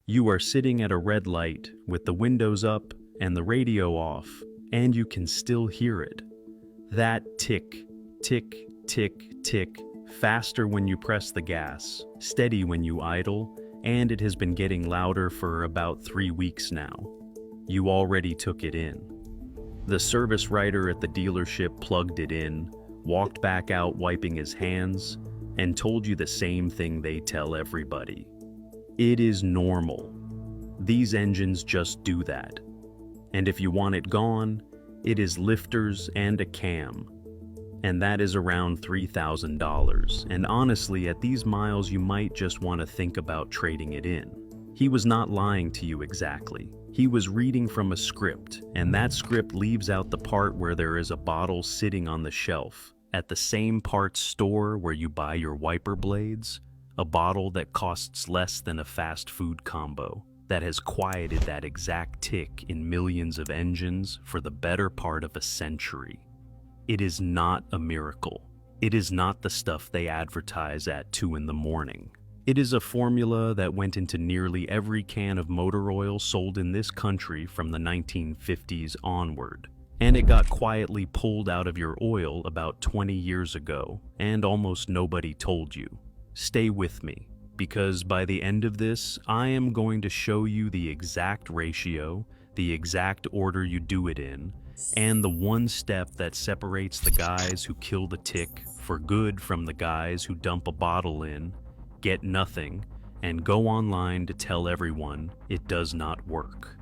You are sitting at a red light with the windows up and the radio off, and you can still hear it. That tick, tick, tick, tick, faster when you press the gas, steady when you idle, and it has been getting louder for about 3 weeks now. You already took it in. The service writer at the dealership plugged it in, walked back out wiping his hands, and told you the same thing they tell everybody. It is normal. These engines just do that. And if you want it gone, it is lifters and a cam. And that is around $3,000. And honestly, at these miles, you might just want to think about trading it in. He was not lying to you exactly. He was reading from a script, and that script leaves out the part where there is a bottle sitting on the shelf at the same parts store where you buy your wiper blades. A bottle that costs less than a fast food combo that has quieted that exact tick in millions of engines for the better part of a century. It is not a miracle. It is not the stuff they advertise at 2 in the morning. It is a formula that went into nearly every can of motor oil sold in this country from the 1950s onward. And it got quietly pulled out of your oil about 20 years ago, and almost nobody told you. Stay with me, because by the end of this, I am going to show you the exact ratio, the exact order you do it in, and the one step that separates the guys who kill the tick for good from the guys who dump a bottle in, get nothing, and go online to tell everyone it does not work.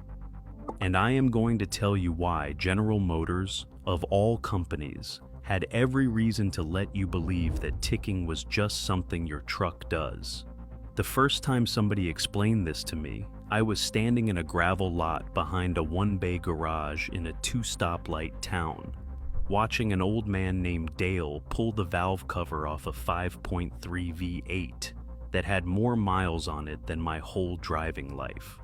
And I am going to tell you why General Motors, of all companies, had every reason to let you believe that ticking was just something your truck does. The first time somebody explained this to me, I was standing in a gravel lot behind a one-bay garage in a 2-stoplight town, watching an old man named Dale pull the valve cover off a 5.3 V8 that had more miles on it than my whole driving life.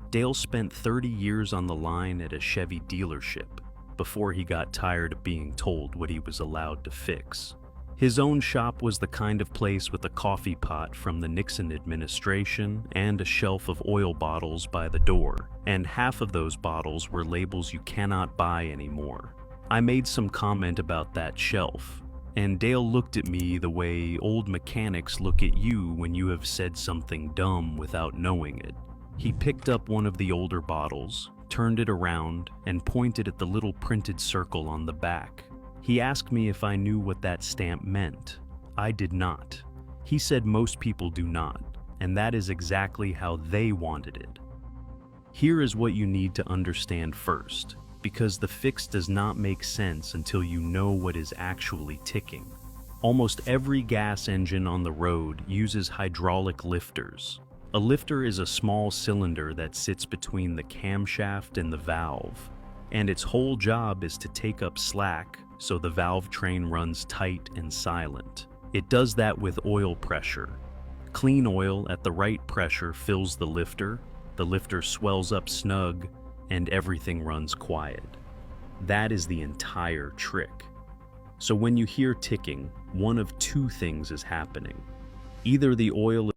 Dale spent 30 years on the line at a Chevy dealership before he got tired of being told what he was allowed to fix. His own shop was the kind of place with a coffee pot from the Nixon administration and a shelf of oil bottles by the door, and half of those bottles were labels you cannot buy anymore. I made some comment about that shelf, and Dale looked at me the way old mechanics look at you when you have said something dumb without knowing it. He picked up one of the older bottles, turned it around, and pointed at the little printed circle on the back. He asked me if I knew what that stamp meant. I did not. He said most people do not, and that is exactly how they wanted it. Here is what you need to understand first, because the fix does not make sense until you know what is actually ticking. Almost every gas engine on the road uses hydraulic lifters. A lifter is a small cylinder that sits between the camshaft and the valve, and its whole job is to take up slack so the valve train runs tight and silent. It does that with oil pressure. Clean oil at the right pressure fills the lifter swells up snug, and everything runs quiet. That is the entire trick. So when you hear ticking, one of two things is happening. Either the oil